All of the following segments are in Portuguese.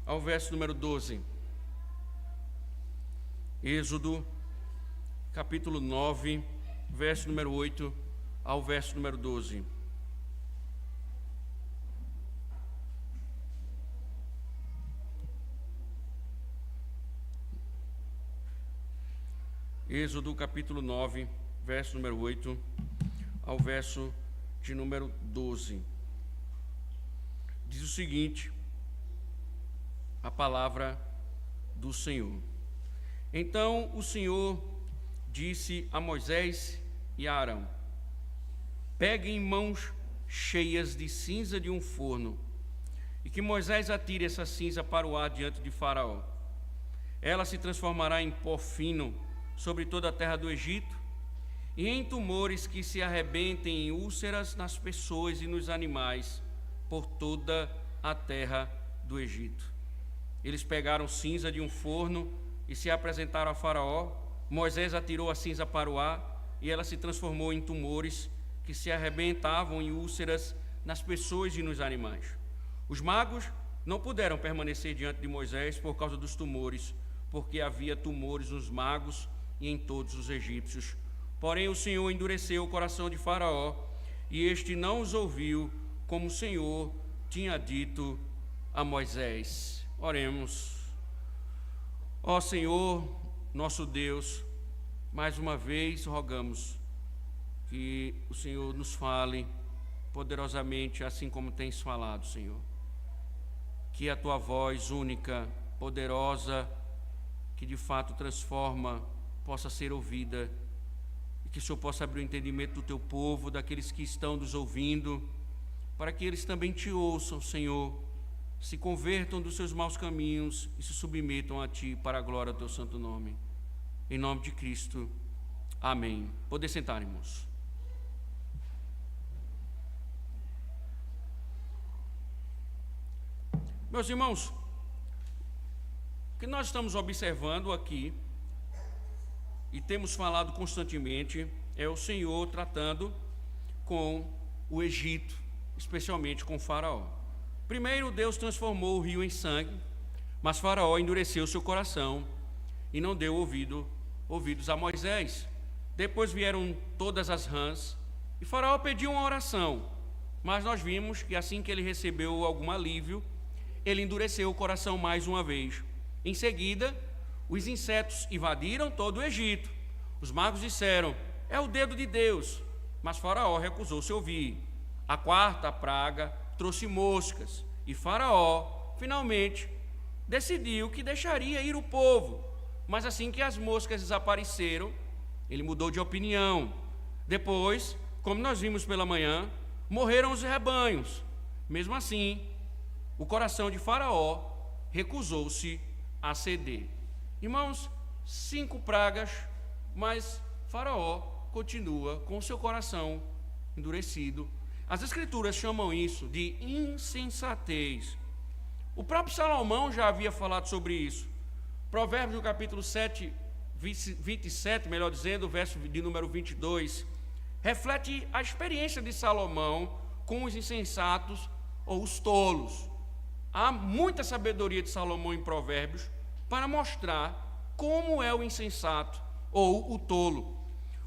ao verso número 12. Êxodo, capítulo 9, verso número 8 ao verso número 12. Êxodo, capítulo 9, verso número 8 ao verso de número 12. Diz o seguinte, a palavra do Senhor. Então o Senhor disse a Moisés e a Arão: peguem mãos cheias de cinza de um forno, e que Moisés atire essa cinza para o ar diante de Faraó. Ela se transformará em pó fino sobre toda a terra do Egito, e em tumores que se arrebentem em úlceras nas pessoas e nos animais por toda a terra do Egito. Eles pegaram cinza de um forno e se apresentaram a Faraó. Moisés atirou a cinza para o ar, e ela se transformou em tumores que se arrebentavam em úlceras nas pessoas e nos animais. Os magos não puderam permanecer diante de Moisés por causa dos tumores, porque havia tumores nos magos e em todos os egípcios. Porém o Senhor endureceu o coração de Faraó, e este não os ouviu, como o Senhor tinha dito a Moisés. Oremos. Ó Senhor, nosso Deus, mais uma vez rogamos que o Senhor nos fale poderosamente, assim como tens falado, Senhor. Que a tua voz única, poderosa, que de fato transforma, possa ser ouvida, e que o Senhor possa abrir o entendimento do teu povo, daqueles que estão nos ouvindo, para que eles também te ouçam, Senhor, se convertam dos seus maus caminhos e se submetam a ti para a glória do teu santo nome. Em nome de Cristo, amém. Poder sentar, irmãos. Meus irmãos, o que nós estamos observando aqui, e temos falado constantemente, é o Senhor tratando com o Egito, especialmente com Faraó. Primeiro, Deus transformou o rio em sangue, mas Faraó endureceu seu coração e não deu ouvidos a Moisés. Depois vieram todas as rãs, e Faraó pediu uma oração, mas nós vimos que assim que ele recebeu algum alívio, ele endureceu o coração mais uma vez. Em seguida, os insetos invadiram todo o Egito. Os magos disseram: é o dedo de Deus, mas Faraó recusou-se a ouvir. A quarta praga trouxe moscas, e Faraó, finalmente, decidiu que deixaria ir o povo. Mas assim que as moscas desapareceram, ele mudou de opinião. Depois, como nós vimos pela manhã, morreram os rebanhos. Mesmo assim, o coração de Faraó recusou-se a ceder. Irmãos, 5 pragas, mas Faraó continua com o seu coração endurecido. As Escrituras chamam isso de insensatez. O próprio Salomão já havia falado sobre isso. Provérbios, no capítulo 7, 27, melhor dizendo, verso de número 22, reflete a experiência de Salomão com os insensatos ou os tolos. Há muita sabedoria de Salomão em Provérbios para mostrar como é o insensato ou o tolo.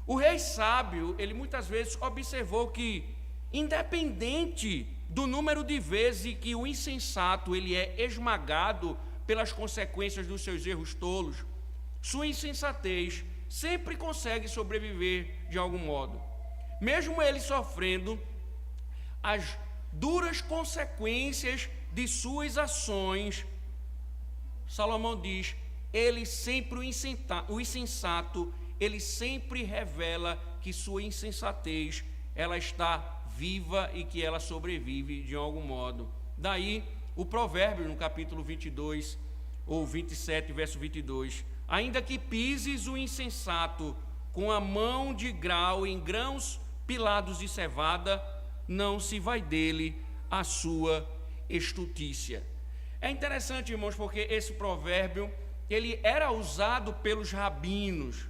O rei sábio, ele muitas vezes observou que, independente do número de vezes que o insensato ele é esmagado pelas consequências dos seus erros tolos, sua insensatez sempre consegue sobreviver de algum modo. Mesmo ele sofrendo as duras consequências de suas ações, Salomão diz, o insensato, ele sempre revela que sua insensatez, ela está viva e que ela sobrevive de algum modo. Daí, o provérbio no capítulo 22, ou 27, verso 22, ainda que pises o insensato com a mão de grau em grãos pilados de cevada, não se vai dele a sua estutícia. É interessante, irmãos, porque esse provérbio, ele era usado pelos rabinos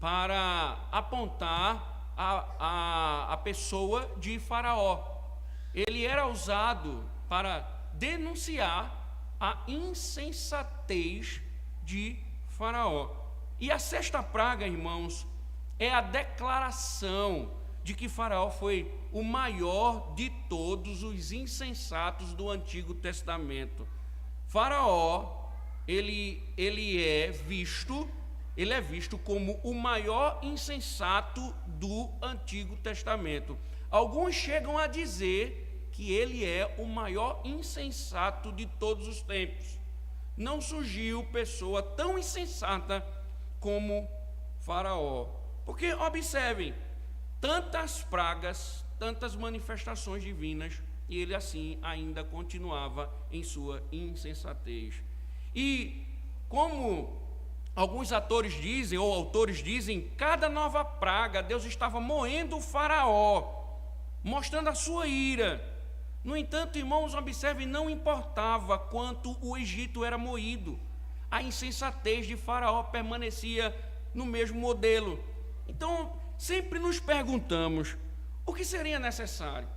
para apontar a pessoa de Faraó. Ele era usado para denunciar a insensatez de Faraó. E a sexta praga, irmãos, é a declaração de que Faraó foi o maior de todos os insensatos do Antigo Testamento. Faraó, ele é visto como o maior insensato do Antigo Testamento. Alguns chegam a dizer que ele é o maior insensato de todos os tempos. Não surgiu pessoa tão insensata como Faraó. Porque, observem, tantas pragas, tantas manifestações divinas, e ele assim ainda continuava em sua insensatez. E como alguns atores dizem, ou autores dizem, cada nova praga, Deus estava moendo o Faraó, mostrando a sua ira. No entanto, irmãos, observem, não importava quanto o Egito era moído, a insensatez de Faraó permanecia no mesmo modelo. Então, sempre nos perguntamos, o que seria necessário?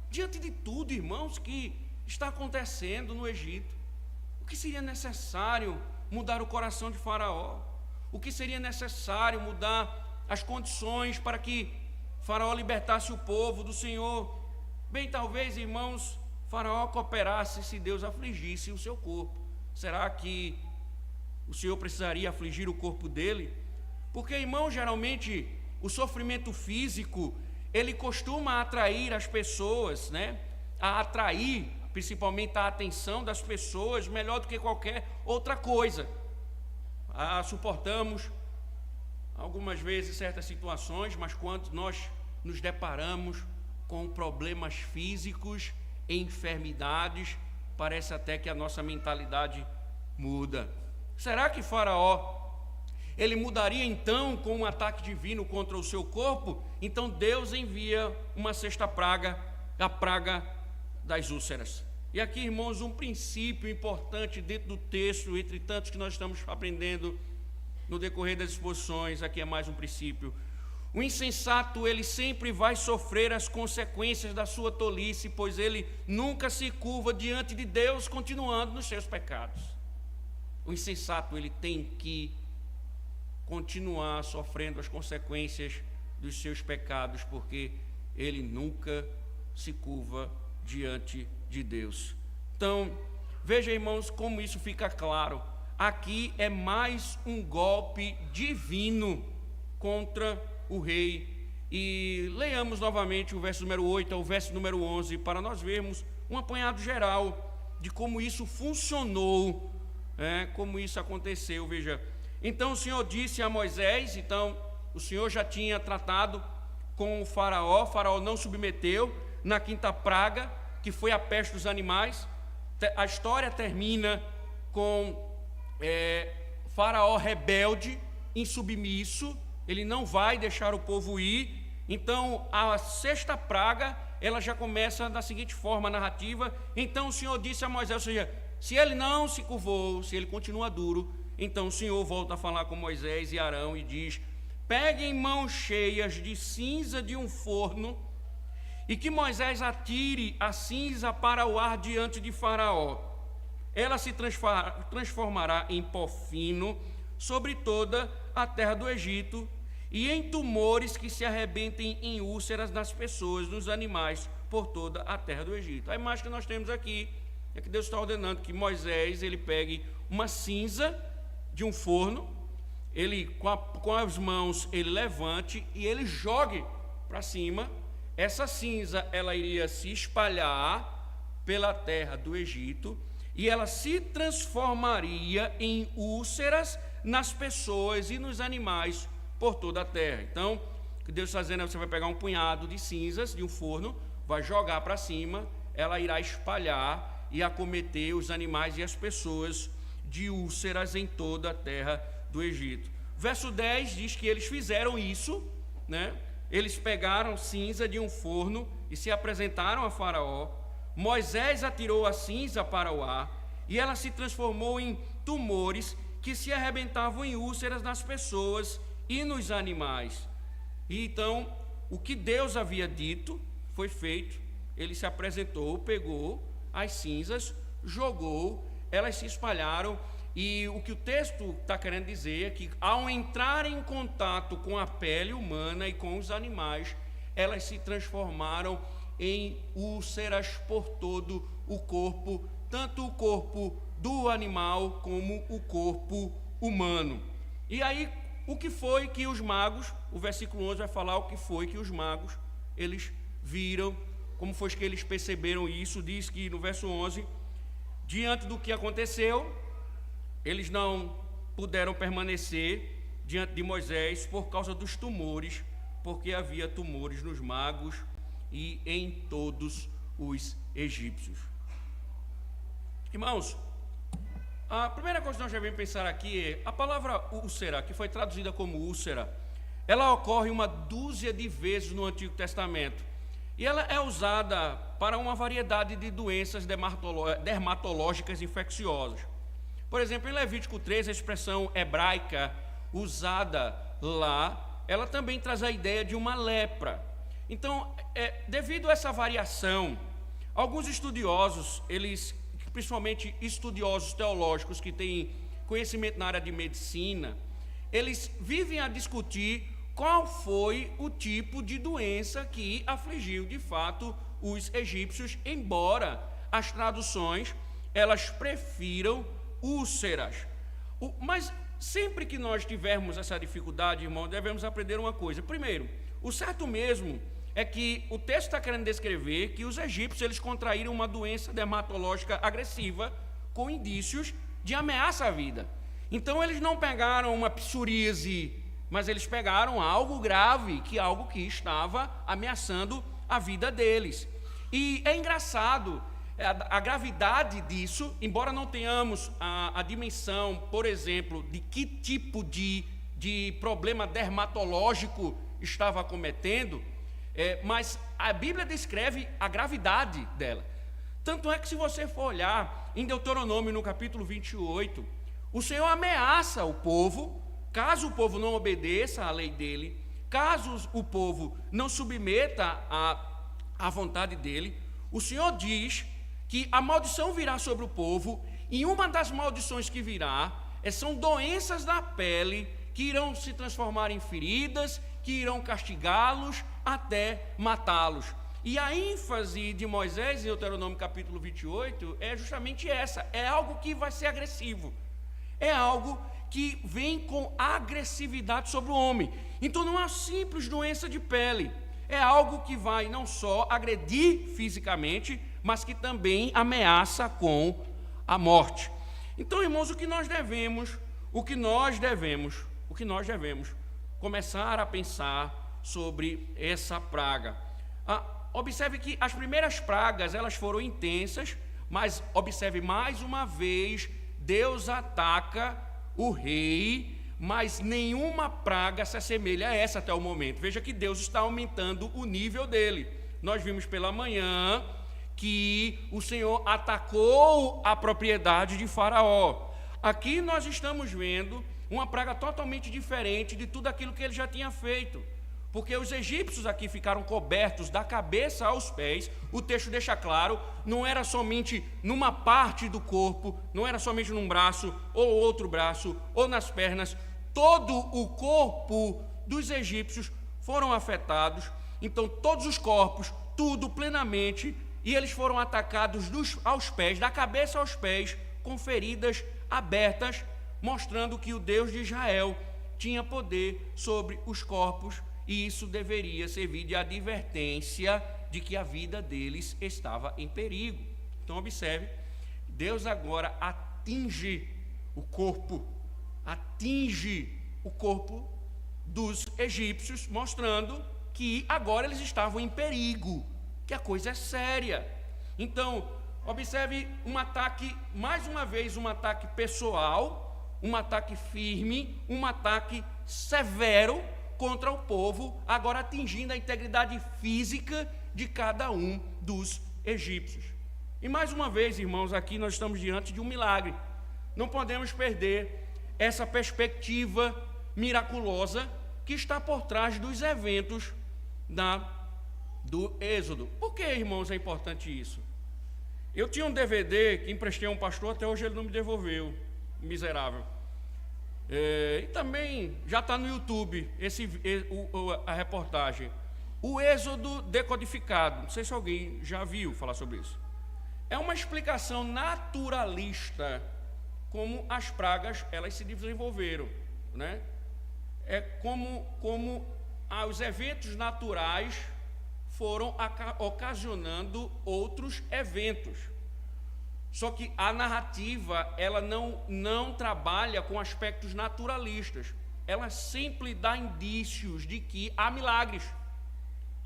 Diante de tudo, irmãos, que está acontecendo no Egito, o que seria necessário mudar o coração de Faraó? O que seria necessário mudar as condições para que Faraó libertasse o povo do Senhor? Bem, talvez, irmãos, Faraó cooperasse se Deus afligisse o seu corpo. Será que o Senhor precisaria afligir o corpo dele? Porque, irmãos, geralmente o sofrimento físico, ele costuma atrair as pessoas, né? A atrair, principalmente a atenção das pessoas, melhor do que qualquer outra coisa. Suportamos algumas vezes certas situações, mas quando nós nos deparamos com problemas físicos, enfermidades, parece até que a nossa mentalidade muda. Será que Faraó, ele mudaria então com um ataque divino contra o seu corpo? Então Deus envia uma sexta praga, a praga das úlceras. E aqui, irmãos, um princípio importante dentro do texto, entre tantos que nós estamos aprendendo no decorrer das exposições, aqui é mais um princípio. O insensato, ele sempre vai sofrer as consequências da sua tolice, pois ele nunca se curva diante de Deus, continuando nos seus pecados. O insensato, ele tem que continuar sofrendo as consequências dos seus pecados, porque ele nunca se curva diante de Deus. Então, veja, irmãos, como isso fica claro. Aqui é mais um golpe divino contra o rei. E leiamos novamente o verso número 8 ao verso número 11, para nós vermos um apanhado geral de como isso funcionou, como isso aconteceu. Veja, então o Senhor disse a Moisés, então o Senhor já tinha tratado com o Faraó não submeteu. Na quinta praga, que foi a peste dos animais, a história termina com Faraó rebelde, insubmisso, ele não vai deixar o povo ir. Então a sexta praga, ela já começa da seguinte forma, a narrativa. Então o Senhor disse a Moisés, ou seja, se ele não se curvou, se ele continua duro, então o Senhor volta a falar com Moisés e Arão e diz: peguem mãos cheias de cinza de um forno, e que Moisés atire a cinza para o ar diante de Faraó. Ela se transformará em pó fino sobre toda a terra do Egito, e em tumores que se arrebentem em úlceras nas pessoas, nos animais, por toda a terra do Egito. A imagem que nós temos aqui é que Deus está ordenando que Moisés, ele pegue uma cinza de um forno, ele com as mãos ele levante e ele jogue para cima. Essa cinza, ela iria se espalhar pela terra do Egito e ela se transformaria em úlceras nas pessoas e nos animais por toda a terra. Então, o que Deus está dizendo é: você vai pegar um punhado de cinzas de um forno, vai jogar para cima, ela irá espalhar e acometer os animais e as pessoas de úlceras em toda a terra do Egito. Verso 10 diz que eles fizeram isso, né? Eles pegaram cinza de um forno e se apresentaram a Faraó. Moisés atirou a cinza para o ar e ela se transformou em tumores que se arrebentavam em úlceras nas pessoas e nos animais. E então, o que Deus havia dito foi feito. Ele se apresentou, pegou as cinzas, jogou, elas se espalharam, e o que o texto está querendo dizer é que, ao entrar em contato com a pele humana e com os animais, elas se transformaram em úlceras por todo o corpo, tanto o corpo do animal como o corpo humano. E aí, o que foi que os magos, o versículo 11 vai falar o que foi que os magos, eles viram, como foi que eles perceberam isso. Diz que no verso 11, diante do que aconteceu, eles não puderam permanecer diante de Moisés por causa dos tumores, porque havia tumores nos magos e em todos os egípcios. Irmãos, a primeira coisa que nós devemos pensar aqui é a palavra úlcera, que foi traduzida como úlcera. Ela ocorre uma dúzia de vezes no Antigo Testamento, e ela é usada para uma variedade de doenças dermatológicas infecciosas. Por exemplo, em Levítico 3, a expressão hebraica usada lá, ela também traz a ideia de uma lepra. Então, devido a essa variação, alguns estudiosos, principalmente estudiosos teológicos que têm conhecimento na área de medicina, eles vivem a discutir qual foi o tipo de doença que afligiu de fato os egípcios, embora as traduções elas prefiram úlceras. Mas sempre que nós tivermos essa dificuldade, irmão, devemos aprender uma coisa. Primeiro, o certo mesmo é que o texto está querendo descrever que os egípcios eles contraíram uma doença dermatológica agressiva com indícios de ameaça à vida. Então eles não pegaram uma psoríase, mas eles pegaram algo grave, algo que estava ameaçando a vida deles. E é engraçado a gravidade disso, embora não tenhamos a dimensão, por exemplo, de que tipo de problema dermatológico estava cometendo, mas a Bíblia descreve a gravidade dela. Tanto é que, se você for olhar em Deuteronômio, no capítulo 28, o Senhor ameaça o povo, caso o povo não obedeça à lei dele, caso o povo não submeta à vontade dele, o Senhor diz que a maldição virá sobre o povo, e uma das maldições que virá são doenças da pele que irão se transformar em feridas, que irão castigá-los até matá-los. E a ênfase de Moisés em Deuteronômio capítulo 28 é justamente essa: é algo que vai ser agressivo, é algo que vem com agressividade sobre o homem. Então não é uma simples doença de pele, é algo que vai não só agredir fisicamente, mas que também ameaça com a morte. Então, irmãos, o que nós devemos começar a pensar sobre essa praga. Observe que as primeiras pragas, elas foram intensas, mas observe mais uma vez, Deus ataca o rei, mas nenhuma praga se assemelha a essa até o momento. Veja que Deus está aumentando o nível dele. Nós vimos pela manhã que o Senhor atacou a propriedade de Faraó. Aqui nós estamos vendo uma praga totalmente diferente de tudo aquilo que ele já tinha feito, porque os egípcios aqui ficaram cobertos da cabeça aos pés. O texto deixa claro, não era somente numa parte do corpo, não era somente num braço, ou outro braço, ou nas pernas. Todo o corpo dos egípcios foram afetados. Então todos os corpos, tudo plenamente, e eles foram atacados aos pés, da cabeça aos pés, com feridas abertas, mostrando que o Deus de Israel tinha poder sobre os corpos, e isso deveria servir de advertência de que a vida deles estava em perigo. Então observe, Deus agora atinge o corpo dos egípcios, mostrando que agora eles estavam em perigo, que a coisa é séria. Então, observe um ataque, mais uma vez, um ataque pessoal, um ataque firme, um ataque severo contra o povo, agora atingindo a integridade física de cada um dos egípcios. E mais uma vez, irmãos, aqui nós estamos diante de um milagre. Não podemos perder essa perspectiva miraculosa que está por trás dos eventos do Êxodo. Por que, irmãos, é importante isso? Eu tinha um DVD que emprestei a um pastor, até hoje ele não me devolveu, miserável. E também já está no YouTube a reportagem. O Êxodo decodificado. Não sei se alguém já viu falar sobre isso. É uma explicação naturalista como as pragas elas se desenvolveram, né? É como os eventos naturais foram ocasionando outros eventos. Só que a narrativa ela não trabalha com aspectos naturalistas. Ela sempre dá indícios de que há milagres,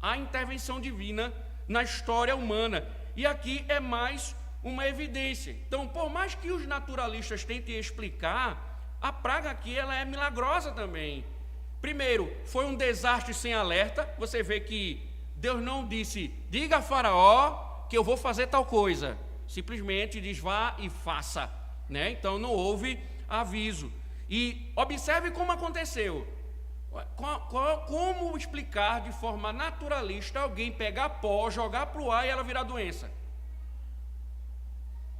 há intervenção divina na história humana. E aqui é mais uma evidência. Então, por mais que os naturalistas tentem explicar, a praga aqui ela é milagrosa também. Primeiro, foi um desastre sem alerta. Você vê que Deus não disse, diga a Faraó que eu vou fazer tal coisa. Simplesmente diz, vá e faça, né? Então não houve aviso. E observe como aconteceu. Como explicar de forma naturalista alguém pegar pó, jogar para o ar e ela virar doença?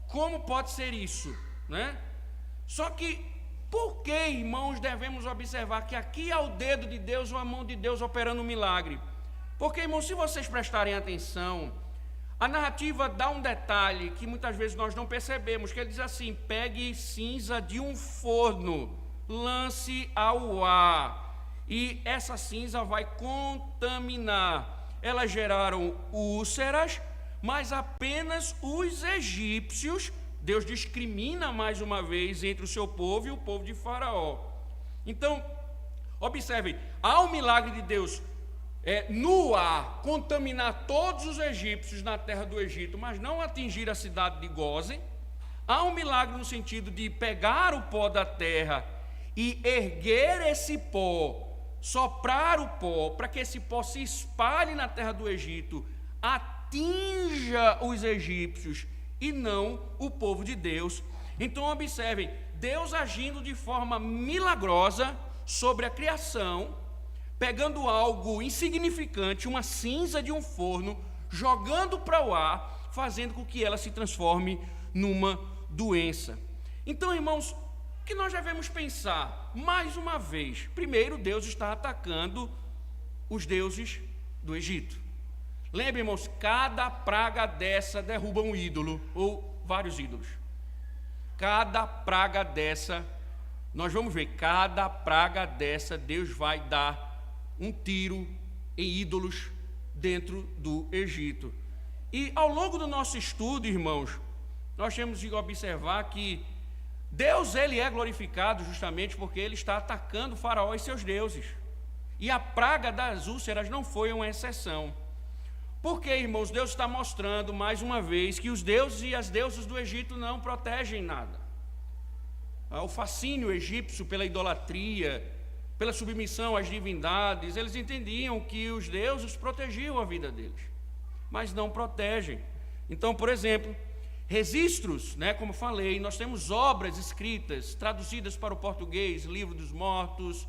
Como pode ser isso, né? Só que, por que, irmãos, devemos observar que aqui há o dedo de Deus ou a mão de Deus operando um milagre? Porque, irmãos, se vocês prestarem atenção, a narrativa dá um detalhe que muitas vezes nós não percebemos, que ele diz assim, pegue cinza de um forno, lance ao ar, e essa cinza vai contaminar. Elas geraram úlceras, mas apenas os egípcios, Deus discrimina mais uma vez entre o seu povo e o povo de Faraó. Então, observem, há um milagre de Deus no ar, contaminar todos os egípcios na terra do Egito, mas não atingir a cidade de Gósen. Há um milagre no sentido de pegar o pó da terra e erguer esse pó, soprar o pó, para que esse pó se espalhe na terra do Egito, atinja os egípcios e não o povo de Deus. Então observem, Deus agindo de forma milagrosa sobre a criação, pegando algo insignificante, uma cinza de um forno, jogando para o ar, fazendo com que ela se transforme numa doença. Então, irmãos, o que nós devemos pensar? Mais uma vez, primeiro, Deus está atacando os deuses do Egito. Lembre, irmãos, cada praga dessa derruba um ídolo, ou vários ídolos. Cada praga dessa, nós vamos ver, cada praga dessa, Deus vai dar um tiro em ídolos dentro do Egito. E ao longo do nosso estudo, irmãos, nós temos de observar que Deus ele é glorificado justamente porque ele está atacando o Faraó e seus deuses. E a praga das úlceras não foi uma exceção. Porque, irmãos, Deus está mostrando mais uma vez que os deuses e as deusas do Egito não protegem nada. O fascínio egípcio pela idolatria, pela submissão às divindades, eles entendiam que os deuses protegiam a vida deles, mas não protegem. Então, por exemplo, registros, né, como falei, nós temos obras escritas, traduzidas para o português, livro dos mortos,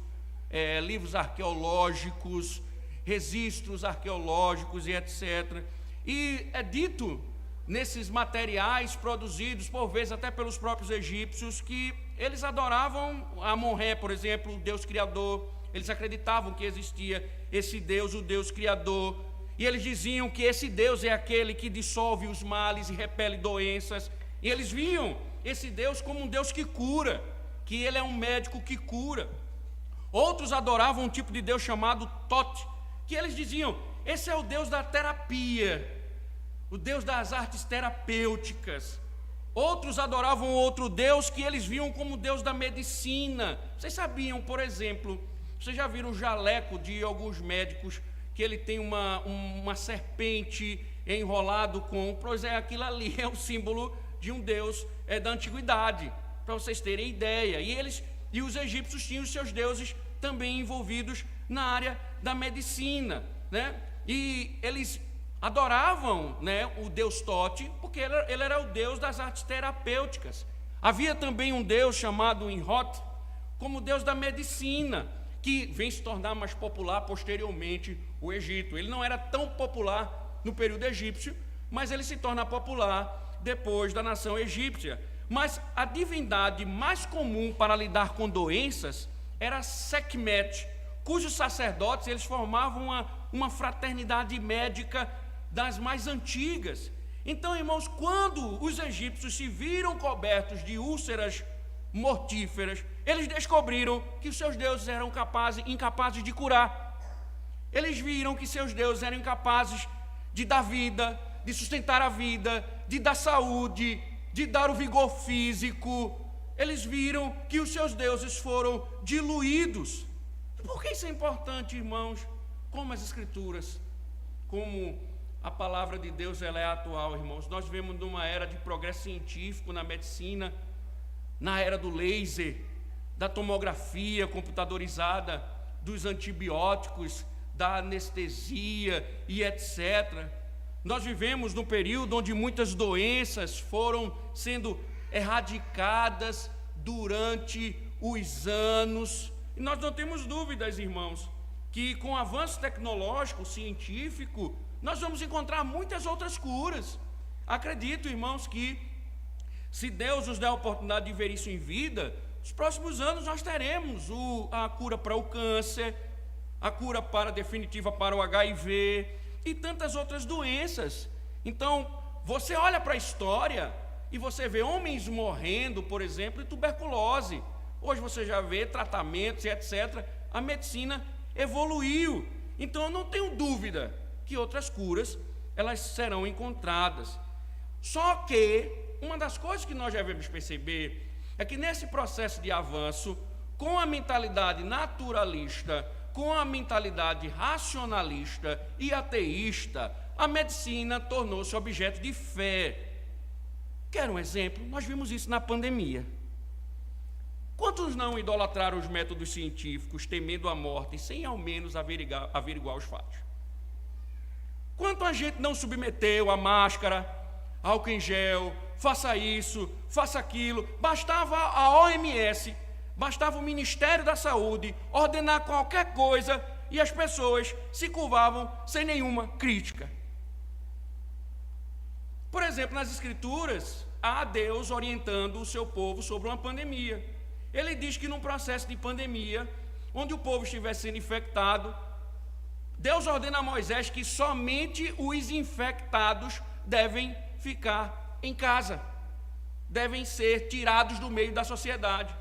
livros arqueológicos, registros arqueológicos e etc. E é dito nesses materiais produzidos, por vezes até pelos próprios egípcios, que eles adoravam Amon-Ré, por exemplo, o Deus Criador. Eles acreditavam que existia esse Deus, o Deus Criador. E eles diziam que esse Deus é aquele que dissolve os males e repele doenças. E eles viam esse Deus como um Deus que cura, que ele é um médico que cura. Outros adoravam um tipo de Deus chamado Tote, que eles diziam, esse é o Deus da terapia, o Deus das artes terapêuticas. Outros adoravam outro Deus que eles viam como Deus da medicina. Vocês sabiam, por exemplo, vocês já viram o jaleco de alguns médicos, que ele tem uma serpente enrolado com... Pois aquilo ali é o símbolo de um Deus da antiguidade, para vocês terem ideia. E os egípcios tinham os seus deuses também envolvidos na área da medicina, né? E eles adoravam, né, o Deus Tote, porque ele era o Deus das artes terapêuticas. Havia também um Deus chamado Enhot, como Deus da medicina, que vem se tornar mais popular posteriormente o Egito. Ele não era tão popular no período egípcio, mas ele se torna popular depois da nação egípcia. Mas a divindade mais comum para lidar com doenças era Sekhmet, cujos sacerdotes eles formavam uma fraternidade médica das mais antigas. Então, irmãos, quando os egípcios se viram cobertos de úlceras mortíferas, eles descobriram que os seus deuses eram incapazes de curar. Eles viram que seus deuses eram incapazes de dar vida, de sustentar a vida, de dar saúde, de dar o vigor físico. Eles viram que os seus deuses foram diluídos. Por que isso é importante, irmãos? Como as Escrituras, como a palavra de Deus ela é atual, irmãos. Nós vivemos numa era de progresso científico na medicina, na era do laser, da tomografia computadorizada, dos antibióticos, da anestesia e etc. Nós vivemos num período onde muitas doenças foram sendo erradicadas durante os anos. E nós não temos dúvidas, irmãos, que com o avanço tecnológico, científico, nós vamos encontrar muitas outras curas. Acredito, irmãos, que se Deus nos der a oportunidade de ver isso em vida, nos próximos anos nós teremos a cura para o câncer, a cura definitiva para o HIV e tantas outras doenças. Então, você olha para a história e você vê homens morrendo, por exemplo, de tuberculose. Hoje você já vê tratamentos e etc. A medicina evoluiu. Então, eu não tenho dúvida que outras curas, elas serão encontradas. Só que, uma das coisas que nós devemos perceber é que nesse processo de avanço, com a mentalidade naturalista, com a mentalidade racionalista e ateísta, a medicina tornou-se objeto de fé. Quer um exemplo? Nós vimos isso na pandemia. Quantos não idolatraram os métodos científicos, temendo a morte, sem ao menos averiguar os fatos? Quanto a gente não submeteu a máscara, álcool em gel, faça isso, faça aquilo? Bastava a OMS, bastava o Ministério da Saúde ordenar qualquer coisa e as pessoas se curvavam sem nenhuma crítica. Por exemplo, nas Escrituras, há Deus orientando o seu povo sobre uma pandemia. Ele diz que num processo de pandemia, onde o povo estivesse sendo infectado, Deus ordena a Moisés que somente os infectados devem ficar em casa, devem ser tirados do meio da sociedade.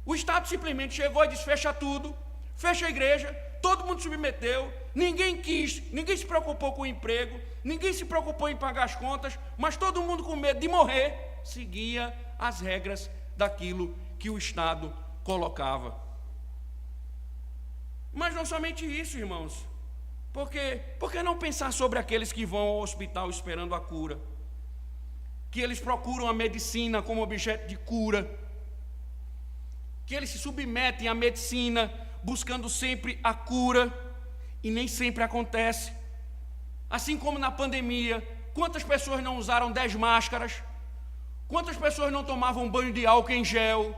O Estado simplesmente chegou e disse: fecha tudo, fecha a igreja, todo mundo submeteu, ninguém se preocupou com o emprego, ninguém se preocupou em pagar as contas, mas todo mundo com medo de morrer, seguia as regras daquilo que o Estado colocava. Mas não somente isso, irmãos. Por que não pensar sobre aqueles que vão ao hospital esperando a cura? Que eles procuram a medicina como objeto de cura, que eles se submetem à medicina buscando sempre a cura, e nem sempre acontece. Assim como na pandemia, quantas pessoas não usaram 10 máscaras? Quantas pessoas não tomavam banho de álcool em gel?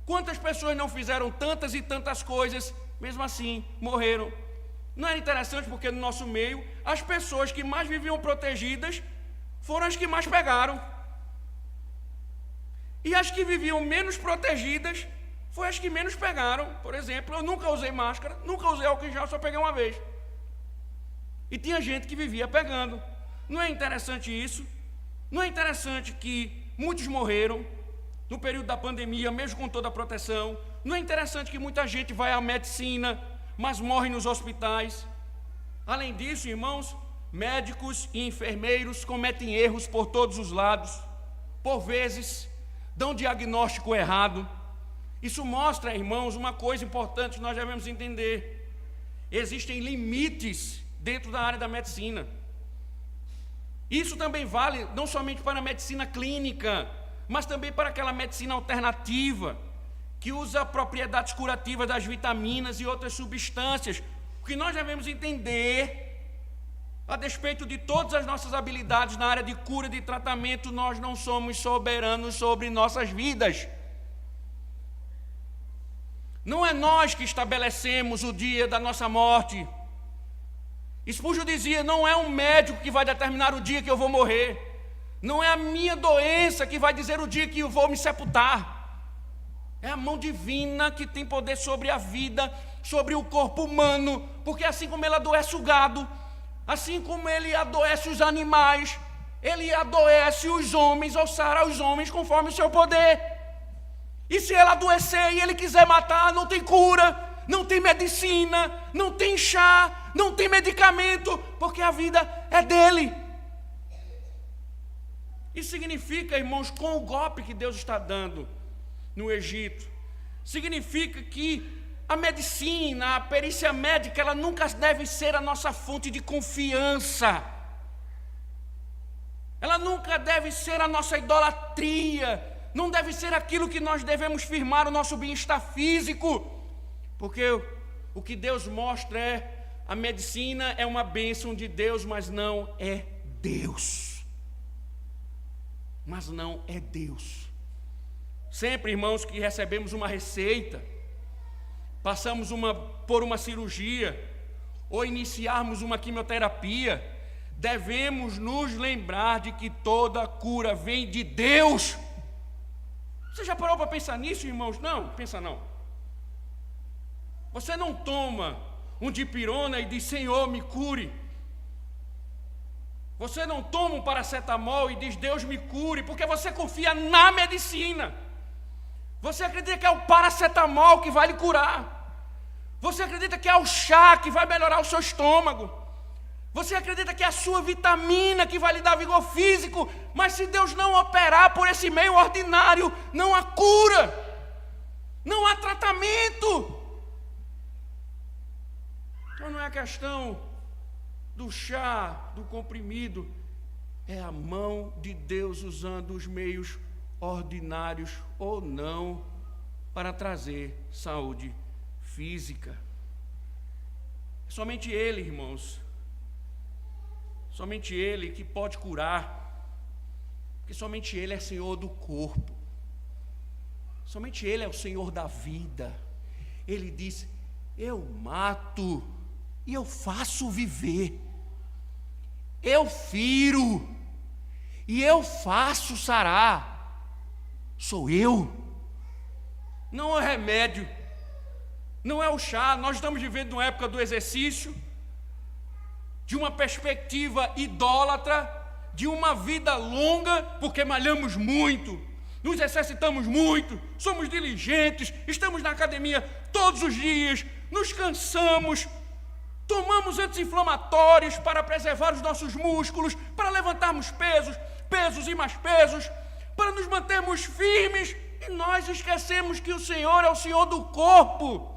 Quantas pessoas não fizeram tantas e tantas coisas, mesmo assim morreram? Não era interessante porque no nosso meio, as pessoas que mais viviam protegidas foram as que mais pegaram. E as que viviam menos protegidas foram as que menos pegaram. Por exemplo, eu nunca usei máscara, nunca usei álcool em gel, só peguei uma vez. E tinha gente que vivia pegando. Não é interessante isso? Não é interessante que muitos morreram no período da pandemia, mesmo com toda a proteção? Não é interessante que muita gente vai à medicina, mas morre nos hospitais? Além disso, irmãos, médicos e enfermeiros cometem erros por todos os lados. Por vezes, dão diagnóstico errado. Isso mostra, irmãos, uma coisa importante que nós devemos entender. Existem limites dentro da área da medicina. Isso também vale não somente para a medicina clínica, mas também para aquela medicina alternativa, que usa propriedades curativas das vitaminas e outras substâncias. O que nós devemos entender, a despeito de todas as nossas habilidades na área de cura e de tratamento, nós não somos soberanos sobre nossas vidas. Não é nós que estabelecemos o dia da nossa morte. Spurgeon dizia: não é um médico que vai determinar o dia que eu vou morrer. Não é a minha doença que vai dizer o dia que eu vou me sepultar. É a mão divina que tem poder sobre a vida, sobre o corpo humano, porque assim como ele adoece o gado, assim como ele adoece os animais, ele adoece os homens, ou sara os homens conforme o seu poder. E se ele adoecer e ele quiser matar, não tem cura, não tem medicina, não tem chá, não tem medicamento, porque a vida é dele. Isso significa, irmãos, com o golpe que Deus está dando no Egito, significa que a medicina, a perícia médica, ela nunca deve ser a nossa fonte de confiança. Ela nunca deve ser a nossa idolatria. Não deve ser aquilo que nós devemos firmar o nosso bem-estar físico. Porque o que Deus mostra é, a medicina é uma bênção de Deus, mas não é Deus. Mas não é Deus. Sempre, irmãos, que recebemos uma receita, passamos por uma cirurgia, ou iniciarmos uma quimioterapia, devemos nos lembrar de que toda cura vem de Deus. Você já parou para pensar nisso, irmãos? Não, pensa não. Você não toma um dipirona e diz, Senhor, me cure. Você não toma um paracetamol e diz, Deus me cure, porque você confia na medicina. Você acredita que é o paracetamol que vai lhe curar. Você acredita que é o chá que vai melhorar o seu estômago. Você acredita que é a sua vitamina que vai lhe dar vigor físico. Mas se Deus não operar por esse meio ordinário, não há cura, não há tratamento. Então não é a questão do chá, do comprimido, é a mão de Deus usando os meios ordinários ou não para trazer saúde física. Somente Ele, irmãos, somente Ele que pode curar, porque somente Ele é Senhor do corpo, somente Ele é o Senhor da vida. Ele diz, eu mato e eu faço viver, eu firo e eu faço sarar. Sou eu, não é remédio, não é o chá. Nós estamos vivendo uma época do exercício, de uma perspectiva idólatra, de uma vida longa, porque malhamos muito, nos exercitamos muito, somos diligentes, estamos na academia todos os dias, nos cansamos, tomamos anti-inflamatórios para preservar os nossos músculos, para levantarmos pesos e mais pesos, para nos mantermos firmes, e nós esquecemos que o Senhor é o Senhor do corpo,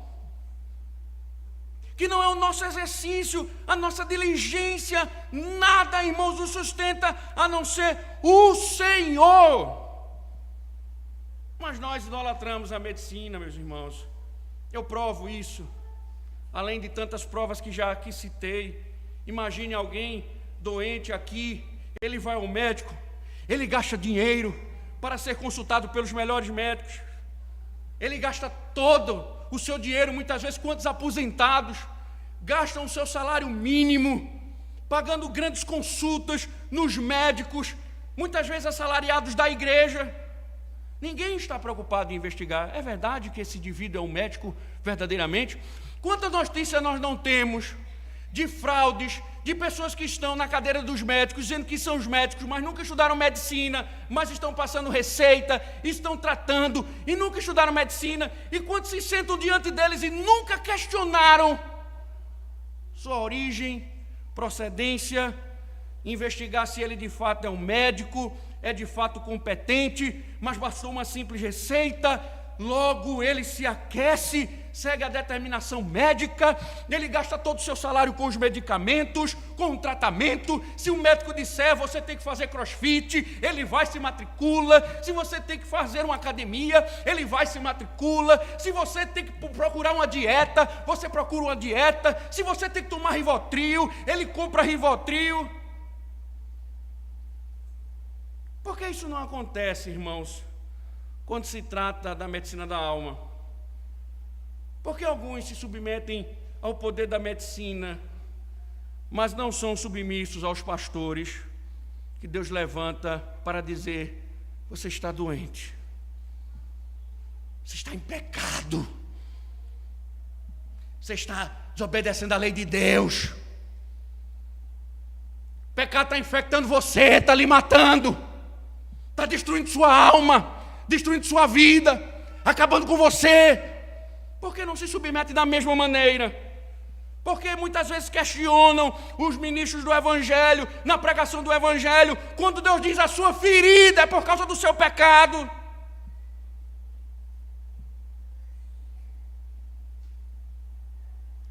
que não é o nosso exercício, a nossa diligência, nada, irmãos, nos sustenta, a não ser o Senhor. Mas nós idolatramos a medicina, meus irmãos. Eu provo isso, além de tantas provas que já aqui citei. Imagine alguém doente aqui, ele vai ao médico, ele gasta dinheiro para ser consultado pelos melhores médicos, ele gasta todo o seu dinheiro. Muitas vezes, quantos aposentados gastam o seu salário mínimo, pagando grandes consultas nos médicos, muitas vezes assalariados da igreja. Ninguém está preocupado em investigar, é verdade que esse indivíduo é um médico verdadeiramente? Quantas notícias nós não temos de fraudes, de pessoas que estão na cadeira dos médicos, dizendo que são os médicos, mas nunca estudaram medicina, mas estão passando receita, estão tratando, e nunca estudaram medicina, e quando se sentam diante deles e nunca questionaram sua origem, procedência, investigar se ele de fato é um médico, é de fato competente, mas bastou uma simples receita, logo ele se aquece, segue a determinação médica, ele gasta todo o seu salário com os medicamentos, com o tratamento. Se o médico disser, você tem que fazer crossfit, ele vai, se matricula. Se você tem que fazer uma academia, ele vai, se matricula. Se você tem que procurar uma dieta, você procura uma dieta. Se você tem que tomar Rivotril, ele compra Rivotril. Por que isso não acontece, irmãos, quando se trata da medicina da alma? Porque alguns se submetem ao poder da medicina, mas não são submissos aos pastores, que Deus levanta para dizer: você está doente, você está em pecado, você está desobedecendo a lei de Deus, o pecado está infectando você, está lhe matando, está destruindo sua alma, destruindo sua vida, acabando com você. Por que não se submete da mesma maneira? Porque muitas vezes questionam os ministros do Evangelho, na pregação do Evangelho, quando Deus diz: a sua ferida é por causa do seu pecado.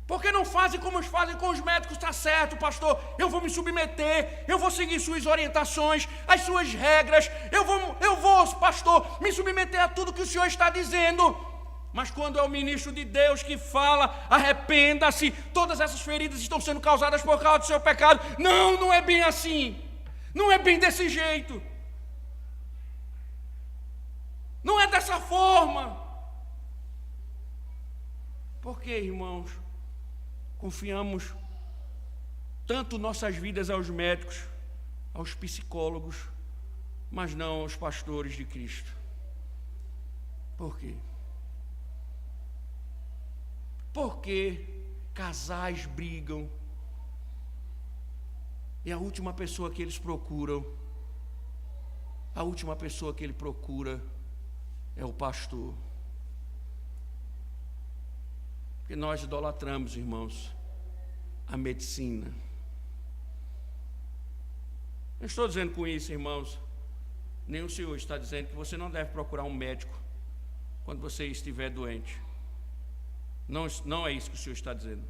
Por que não fazem como fazem com os médicos? Está certo, pastor, eu vou me submeter, eu vou seguir suas orientações, as suas regras, eu vou, pastor, me submeter a tudo que o senhor está dizendo. Mas quando é o ministro de Deus que fala: arrependa-se, todas essas feridas estão sendo causadas por causa do seu pecado. Não, não é bem assim. Não é bem desse jeito. Não é dessa forma. Por que, irmãos, confiamos tanto nossas vidas aos médicos, aos psicólogos, mas não aos pastores de Cristo? Por quê? Por que casais brigam e a última pessoa que eles procuram, a última pessoa que ele procura é o pastor? Porque nós idolatramos, irmãos, a medicina. Não estou dizendo com isso, irmãos, nem o Senhor está dizendo que você não deve procurar um médico quando você estiver doente. Não é isso que o Senhor está dizendo.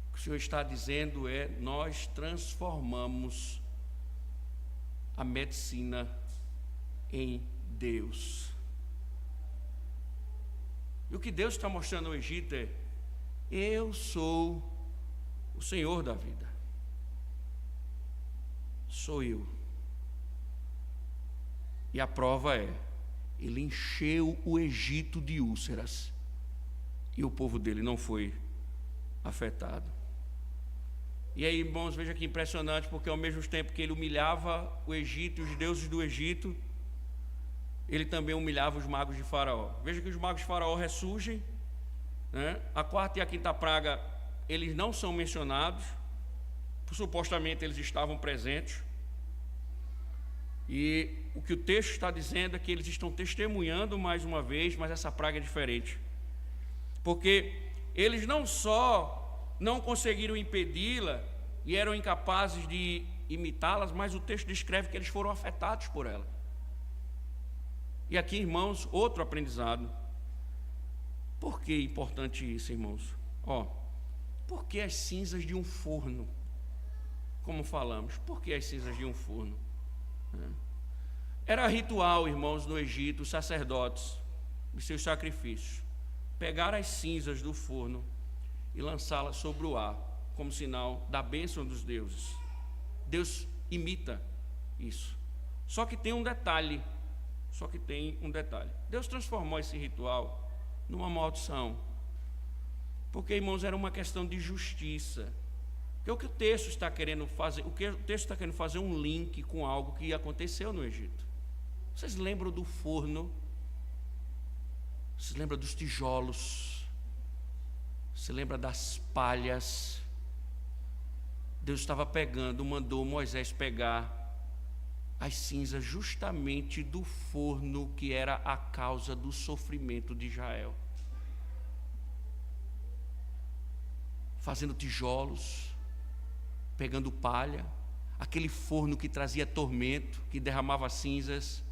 O que o Senhor está dizendo é: nós transformamos a medicina em Deus. E o que Deus está mostrando no Egito é: eu sou o Senhor da vida. Sou eu. E a prova é: ele encheu o Egito de úlceras e o povo dele não foi afetado. E aí, irmãos, veja que impressionante, porque ao mesmo tempo que ele humilhava o Egito e os deuses do Egito, ele também humilhava os magos de Faraó. Veja que os magos de Faraó ressurgem, né? A quarta e a quinta praga, eles não são mencionados, supostamente eles estavam presentes. E o que o texto está dizendo é que eles estão testemunhando mais uma vez, mas essa praga é diferente. Porque eles não só não conseguiram impedi-la e eram incapazes de imitá-las, mas o texto descreve que eles foram afetados por ela. E aqui, irmãos, outro aprendizado. Por que é importante isso, irmãos? Por que as cinzas de um forno? Como falamos, por que as cinzas de um forno? Era ritual, irmãos, no Egito, os sacerdotes, de seus sacrifícios, pegar as cinzas do forno e lançá-las sobre o ar, como sinal da bênção dos deuses. Deus imita isso. Só que tem um detalhe. Deus transformou esse ritual numa maldição. Porque, irmãos, era uma questão de justiça. Porque o que o texto está querendo fazer, é um link com algo que aconteceu no Egito. Vocês lembram do forno? Vocês lembram dos tijolos? Você lembra das palhas? Deus estava mandou Moisés pegar as cinzas justamente do forno que era a causa do sofrimento de Israel. Fazendo tijolos, pegando palha, aquele forno que trazia tormento, que derramava cinzas.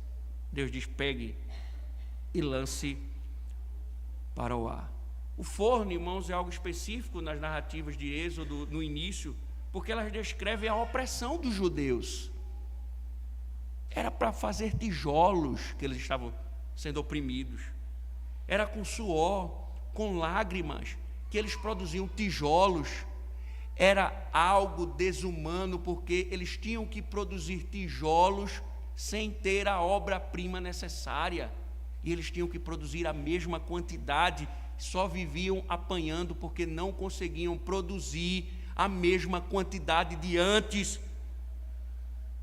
Deus diz: pegue e lance para o ar. O forno, irmãos, é algo específico nas narrativas de Êxodo no início, porque elas descrevem a opressão dos judeus. Era para fazer tijolos que eles estavam sendo oprimidos. Era com suor, com lágrimas, que eles produziam tijolos. Era algo desumano, porque eles tinham que produzir tijolos sem ter a obra-prima necessária. E eles tinham que produzir a mesma quantidade, só viviam apanhando porque não conseguiam produzir a mesma quantidade de antes.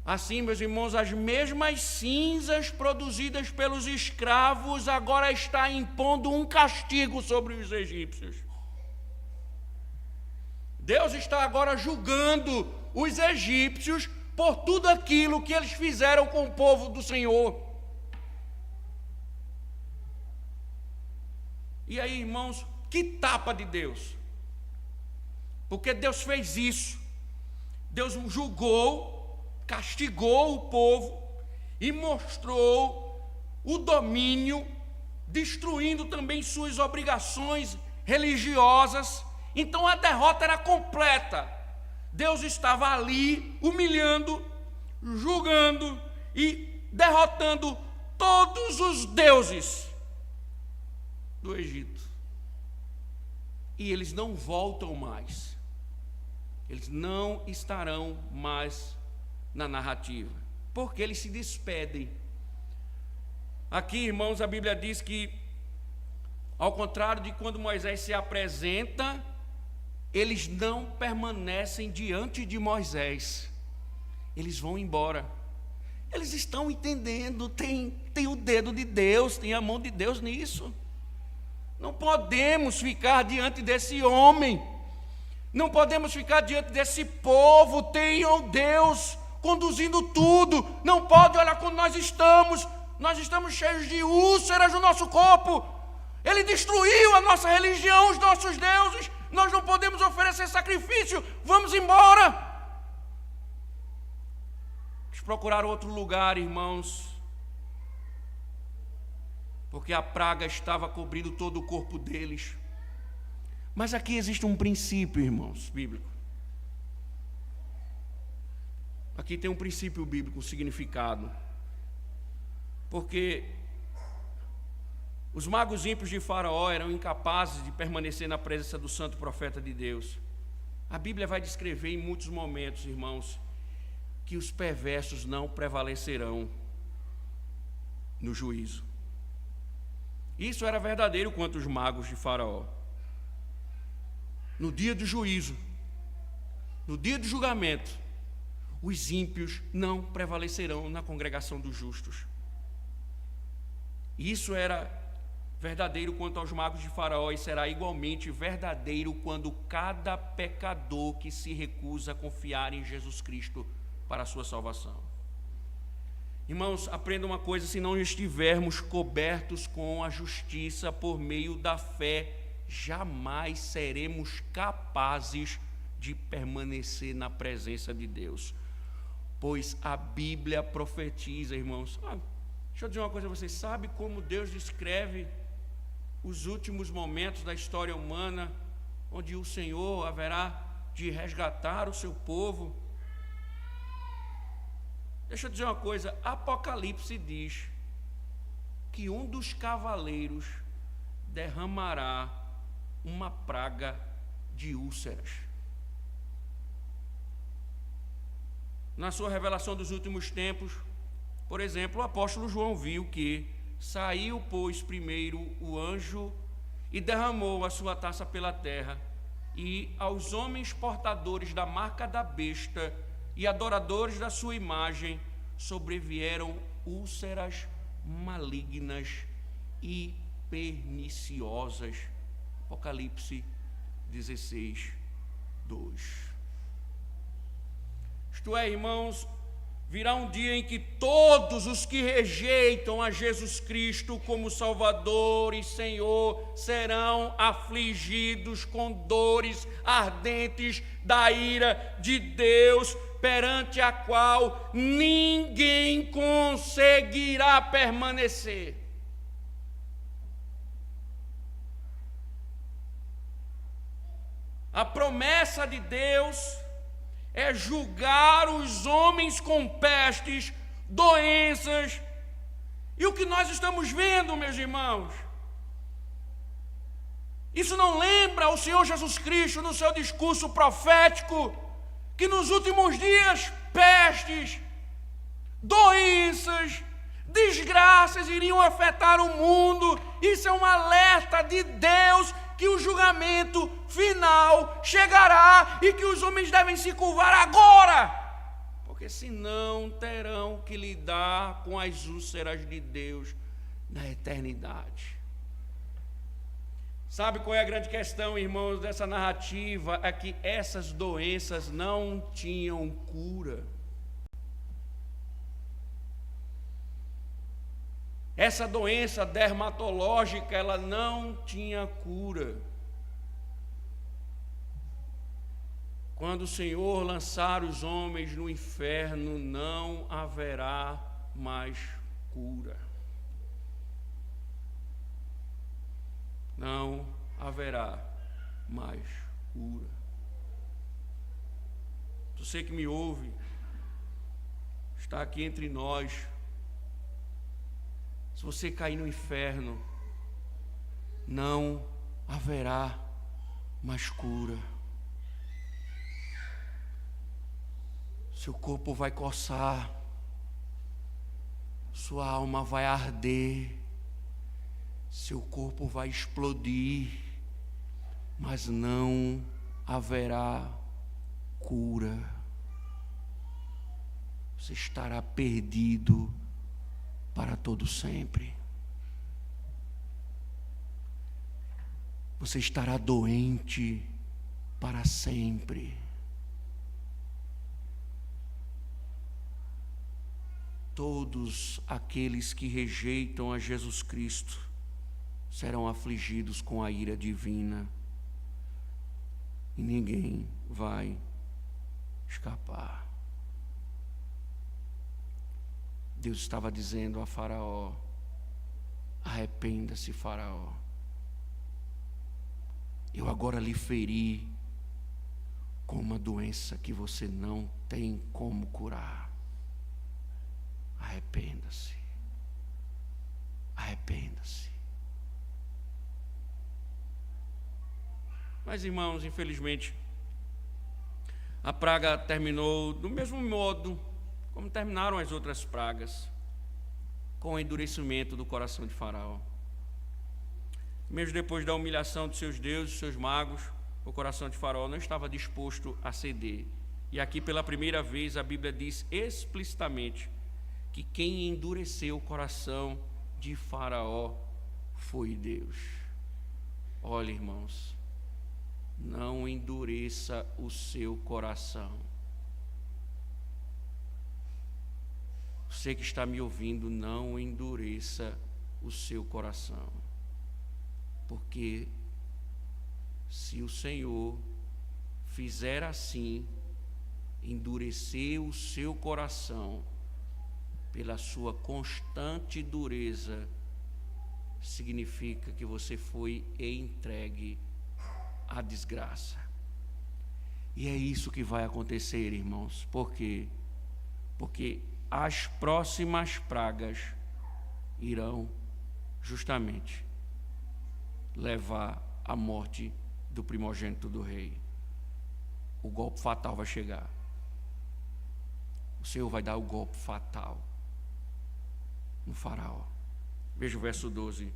Assim, meus irmãos, as mesmas cinzas produzidas pelos escravos agora está impondo um castigo sobre os egípcios. Deus está agora julgando os egípcios por tudo aquilo que eles fizeram com o povo do Senhor. E aí, irmãos, que tapa de Deus? Porque Deus fez isso. Deus julgou, castigou o povo e mostrou o domínio, destruindo também suas obrigações religiosas. Então a derrota era completa. Deus estava ali humilhando, julgando e derrotando todos os deuses do Egito. E eles não voltam mais. Eles não estarão mais na narrativa, porque eles se despedem. Aqui, irmãos, a Bíblia diz que, ao contrário de quando Moisés se apresenta, eles não permanecem diante de Moisés. Eles vão embora. Eles estão entendendo, tem o dedo de Deus, tem a mão de Deus nisso. Não podemos ficar diante desse homem. Não podemos ficar diante desse povo. Tem o Deus conduzindo tudo. Não pode olhar como nós estamos. Nós estamos cheios de úlceras no nosso corpo. Ele destruiu a nossa religião, os nossos deuses. Nós não podemos oferecer sacrifício. Vamos embora. Eles procuraram outro lugar, irmãos, porque a praga estava cobrindo todo o corpo deles. Mas aqui existe um princípio, irmãos, bíblico. Aqui tem um princípio bíblico, um significado. Porque os magos ímpios de Faraó eram incapazes de permanecer na presença do santo profeta de Deus. A Bíblia vai descrever em muitos momentos, irmãos, que os perversos não prevalecerão no juízo. Isso era verdadeiro quanto os magos de Faraó. No dia do juízo, no dia do julgamento, os ímpios não prevalecerão na congregação dos justos. Isso era verdadeiro quanto aos magos de Faraó e será igualmente verdadeiro quando cada pecador que se recusa a confiar em Jesus Cristo para a sua salvação. Irmãos, aprenda uma coisa: se não estivermos cobertos com a justiça por meio da fé, jamais seremos capazes de permanecer na presença de Deus. Pois a Bíblia profetiza, irmãos. Deixa eu dizer uma coisa a vocês. Sabe como Deus descreve os últimos momentos da história humana, onde o Senhor haverá de resgatar o seu povo? Deixa eu dizer uma coisa. Apocalipse diz que um dos cavaleiros derramará uma praga de úlceras. Na sua revelação dos últimos tempos, por exemplo, o apóstolo João viu que saiu, pois, primeiro o anjo e derramou a sua taça pela terra, e aos homens portadores da marca da besta e adoradores da sua imagem sobrevieram úlceras malignas e perniciosas. Apocalipse 16, 2. Isto é, irmãos, virá um dia em que todos os que rejeitam a Jesus Cristo como Salvador e Senhor serão afligidos com dores ardentes da ira de Deus, perante a qual ninguém conseguirá permanecer. A promessa de Deus é julgar os homens com pestes, doenças. E o que nós estamos vendo, meus irmãos? Isso não lembra o Senhor Jesus Cristo no seu discurso profético, que nos últimos dias pestes, doenças, desgraças iriam afetar o mundo? Isso é um alerta de Deus que o julgamento final chegará e que os homens devem se curvar agora, porque porque senão terão que lidar com as úlceras de Deus na eternidade. Sabe qual é a grande questão, irmãos, dessa narrativa? É que essas doenças não tinham cura. Essa doença dermatológica, ela não tinha cura. Quando o Senhor lançar os homens no inferno, não haverá mais cura. Não haverá mais cura. Você que me ouve, está aqui entre nós. Se você cair no inferno, não haverá mais cura. Seu corpo vai coçar, sua alma vai arder, seu corpo vai explodir, mas não haverá cura. Você estará perdido para todo sempre. Você estará doente para sempre. Todos aqueles que rejeitam a Jesus Cristo serão afligidos com a ira divina, e ninguém vai escapar. Deus estava dizendo a Faraó: arrependa-se, Faraó. Eu agora lhe feri com uma doença que você não tem como curar. Arrependa-se. Arrependa-se. Mas, irmãos, infelizmente, a praga terminou do mesmo modo como terminaram as outras pragas, com o endurecimento do coração de Faraó. Mesmo depois da humilhação de seus deuses, seus magos, o coração de Faraó não estava disposto a ceder. E aqui, pela primeira vez, a Bíblia diz explicitamente que quem endureceu o coração de Faraó foi Deus. Olha, irmãos, não endureça o seu coração. Você que está me ouvindo, não endureça o seu coração. Porque se o Senhor fizer assim, endurecer o seu coração pela sua constante dureza, significa que você foi entregue à desgraça. E é isso que vai acontecer, irmãos. Por quê? Porque as próximas pragas irão justamente levar à morte do primogênito do rei. O golpe fatal vai chegar. O Senhor vai dar o golpe fatal no Faraó. Veja o verso 12.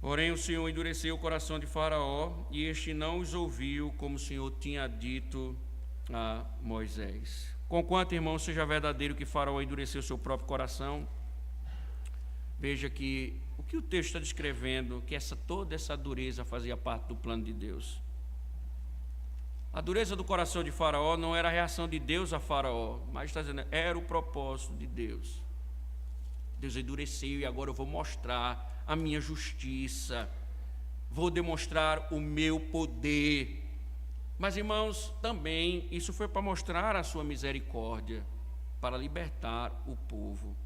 Porém o Senhor endureceu o coração de Faraó, e este não os ouviu, como o Senhor tinha dito a Moisés. Conquanto, irmão, seja verdadeiro que Faraó endureceu seu próprio coração, veja que o que o texto está descrevendo, que toda essa dureza fazia parte do plano de Deus. A dureza do coração de Faraó não era a reação de Deus a Faraó, mas está dizendo, era o propósito de Deus. Deus endureceu e agora eu vou mostrar a minha justiça, vou demonstrar o meu poder. Mas, irmãos, também isso foi para mostrar a sua misericórdia, para libertar o povo.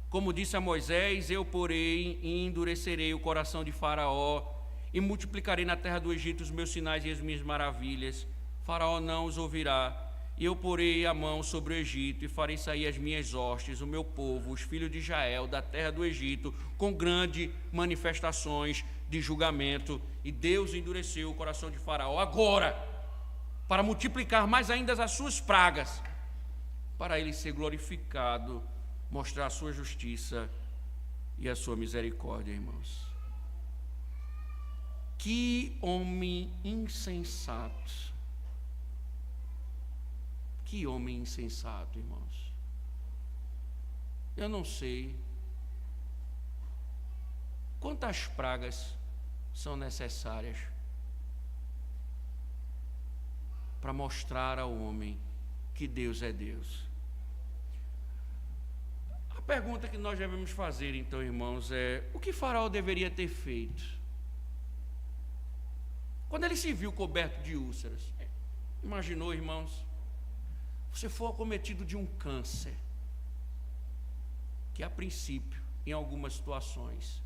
Como disse a Moisés, eu porém e endurecerei o coração de Faraó e multiplicarei na terra do Egito os meus sinais e as minhas maravilhas. Faraó não os ouvirá, e eu porei a mão sobre o Egito e farei sair as minhas hostes, o meu povo, os filhos de Israel, da terra do Egito, com grandes manifestações de julgamento. E Deus endureceu o coração de Faraó agora, para multiplicar mais ainda as suas pragas, para ele ser glorificado, mostrar a sua justiça e a sua misericórdia, irmãos. Que homem insensato! Que homem insensato, irmãos. Eu não sei quantas pragas são necessárias para mostrar ao homem que Deus é Deus. A pergunta que nós devemos fazer, então, irmãos, é: o que Faraó deveria ter feito? Quando ele se viu coberto de úlceras, imaginou, irmãos, você for acometido de um câncer, que a princípio, em algumas situações,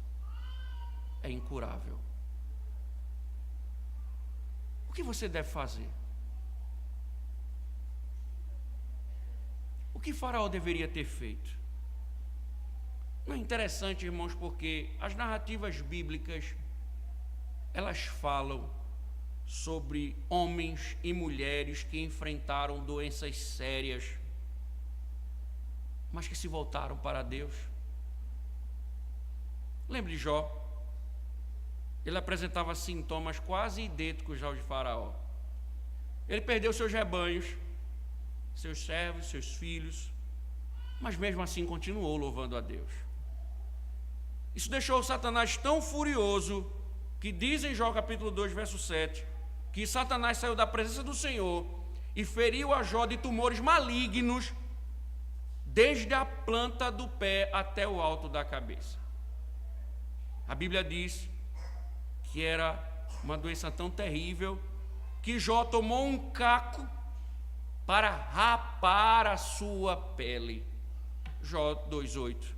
é incurável. O que você deve fazer? O que Faraó deveria ter feito? Não é interessante, irmãos, porque as narrativas bíblicas, elas falam sobre homens e mulheres que enfrentaram doenças sérias, mas que se voltaram para Deus. Lembre de Jó. Ele apresentava sintomas quase idênticos aos de Faraó. Ele perdeu seus rebanhos, seus servos, seus filhos, mas mesmo assim continuou louvando a Deus. Isso deixou Satanás tão furioso que diz em Jó capítulo 2, verso 7, que Satanás saiu da presença do Senhor e feriu a Jó de tumores malignos, desde a planta do pé até o alto da cabeça. A Bíblia diz que era uma doença tão terrível que Jó tomou um caco para rapar a sua pele. Jó 2:8.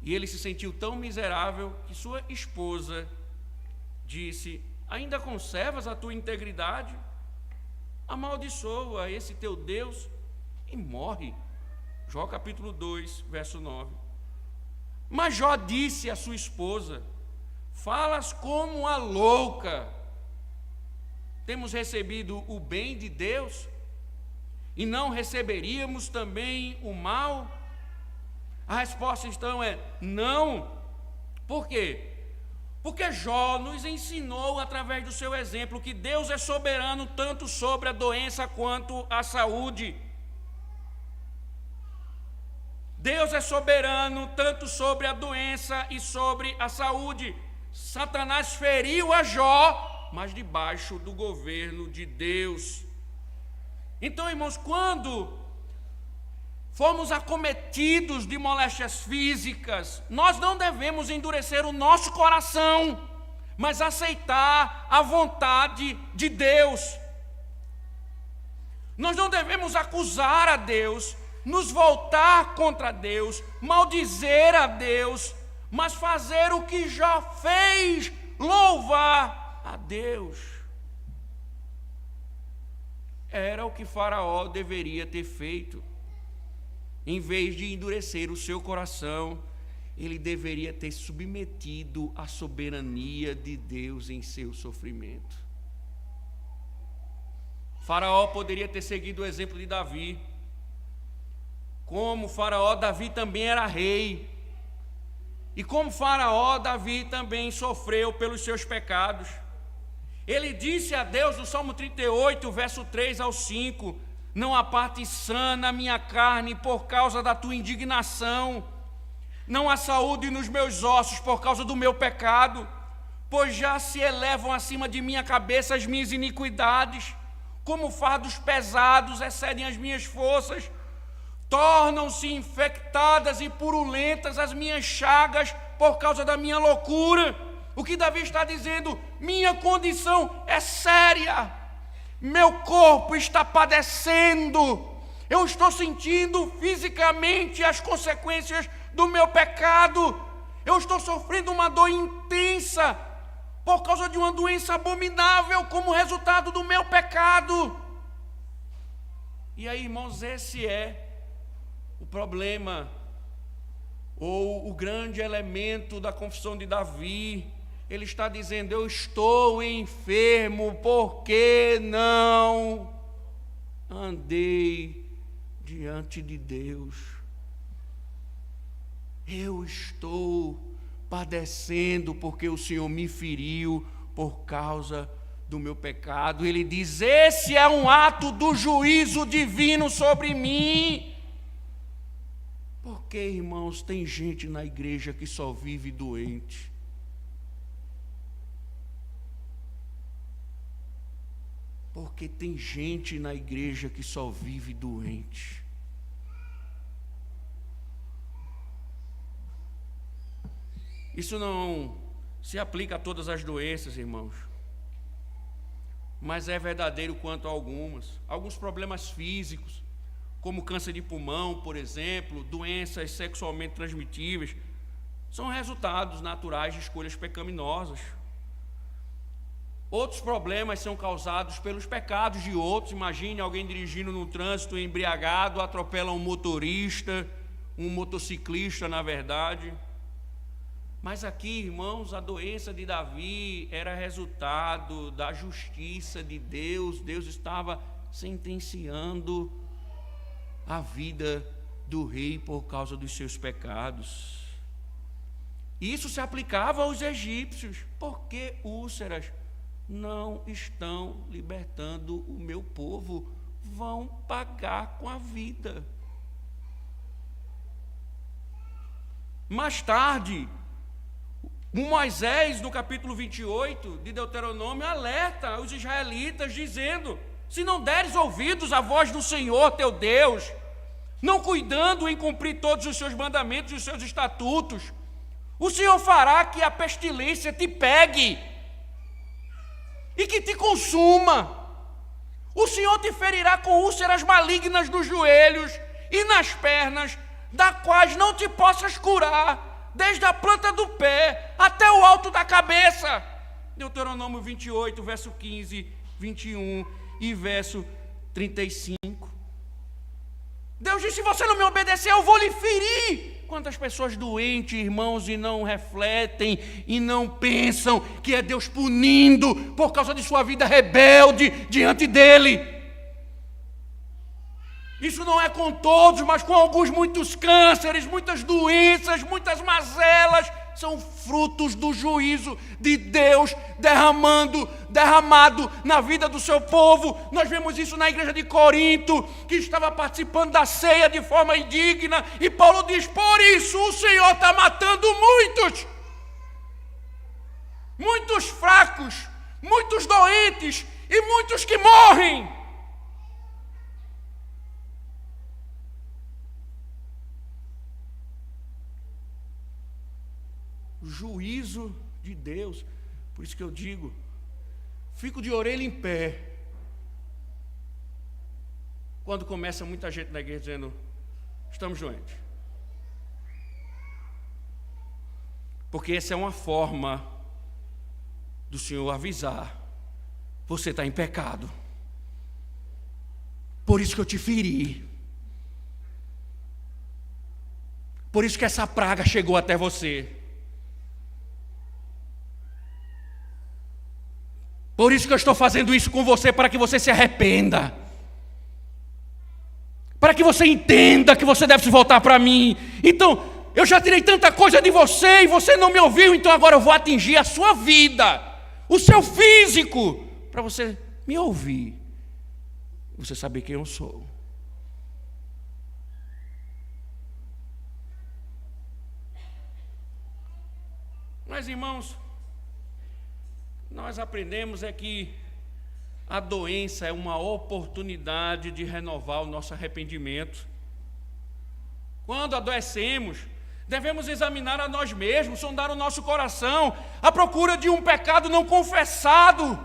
E ele se sentiu tão miserável que sua esposa disse: ainda conservas a tua integridade? Amaldiçoa esse teu Deus e morre. Jó capítulo 2, verso 9. Mas Jó disse à sua esposa: falas como a louca. Temos recebido o bem de Deus e não receberíamos também o mal? A resposta então é não. Por quê? Porque Jó nos ensinou através do seu exemplo que Deus é soberano tanto sobre a doença quanto a saúde. Deus é soberano tanto sobre a doença e sobre a saúde. Satanás feriu a Jó, mas debaixo do governo de Deus. Então, irmãos, quando formos acometidos de moléstias físicas, nós não devemos endurecer o nosso coração, mas aceitar a vontade de Deus. Nós não devemos acusar a Deus, nos voltar contra Deus, maldizer a Deus, mas fazer o que Jó fez, louvar a Deus. Era o que Faraó deveria ter feito. Em vez de endurecer o seu coração, ele deveria ter submetido à soberania de Deus em seu sofrimento. Faraó poderia ter seguido o exemplo de Davi. Como Faraó, Davi também era rei. E como Faraó, Davi também sofreu pelos seus pecados. Ele disse a Deus no Salmo 38, verso 3 ao 5: não há parte sã na minha carne por causa da tua indignação. Não há saúde nos meus ossos por causa do meu pecado, pois já se elevam acima de minha cabeça as minhas iniquidades, como fardos pesados excedem as minhas forças. Tornam-se infectadas e purulentas as minhas chagas por causa da minha loucura. O que Davi está dizendo? Minha condição é séria. Meu corpo está padecendo. Eu estou sentindo fisicamente as consequências do meu pecado. Eu estou sofrendo uma dor intensa por causa de uma doença abominável como resultado do meu pecado. E aí, irmãos, esse é o problema, ou o grande elemento da confissão de Davi. Ele está dizendo: eu estou enfermo porque não andei diante de Deus. Eu estou padecendo porque o Senhor me feriu por causa do meu pecado. Ele diz: esse é um ato do juízo divino sobre mim. Porque, irmãos, tem gente na igreja que só vive doente. Porque tem gente na igreja que só vive doente. Isso não se aplica a todas as doenças, irmãos, mas é verdadeiro quanto a alguns problemas físicos, como câncer de pulmão, por exemplo, doenças sexualmente transmitíveis, são resultados naturais de escolhas pecaminosas. Outros problemas são causados pelos pecados de outros. Imagine alguém dirigindo no trânsito embriagado, atropela um motorista, um motociclista, na verdade. Mas aqui, irmãos, a doença de Davi era resultado da justiça de Deus. Deus estava sentenciando a vida do rei por causa dos seus pecados. Isso se aplicava aos egípcios. Por que úlceras não estão libertando o meu povo? Vão pagar com a vida. Mais tarde, o Moisés, no capítulo 28 de Deuteronômio, alerta os israelitas, dizendo: se não deres ouvidos à voz do Senhor teu Deus, não cuidando em cumprir todos os seus mandamentos e os seus estatutos, o Senhor fará que a pestilência te pegue e que te consuma. O Senhor te ferirá com úlceras malignas nos joelhos e nas pernas, da quais não te possas curar, desde a planta do pé até o alto da cabeça. Deuteronômio 28, verso 15, 21 e verso 35. Deus disse: se você não me obedecer, eu vou lhe ferir. Quantas pessoas doentes, irmãos, e não refletem e não pensam que é Deus punindo por causa de sua vida rebelde diante dele. Isso não é com todos, mas com alguns. Muitos cânceres, muitas doenças, muitas mazelas são frutos do juízo de Deus derramado na vida do seu povo. Nós vemos isso na igreja de Corinto, que estava participando da ceia de forma indigna, e Paulo diz: por isso o Senhor está matando muitos fracos, muitos doentes e muitos que morrem. Juízo de Deus. Por isso que eu digo, fico de orelha em pé quando começa muita gente na igreja dizendo: estamos doentes. Porque essa é uma forma do Senhor avisar: você está em pecado, por isso que eu te feri, por isso que essa praga chegou até você. Por isso que eu estou fazendo isso com você, para que você se arrependa, para que você entenda que você deve se voltar para mim. Então, eu já tirei tanta coisa de você e você não me ouviu, então agora eu vou atingir a sua vida, o seu físico, para você me ouvir, você saber quem eu sou. Mas, irmãos, nós aprendemos que a doença é uma oportunidade de renovar o nosso arrependimento. Quando adoecemos, devemos examinar a nós mesmos, sondar o nosso coração, à procura de um pecado não confessado.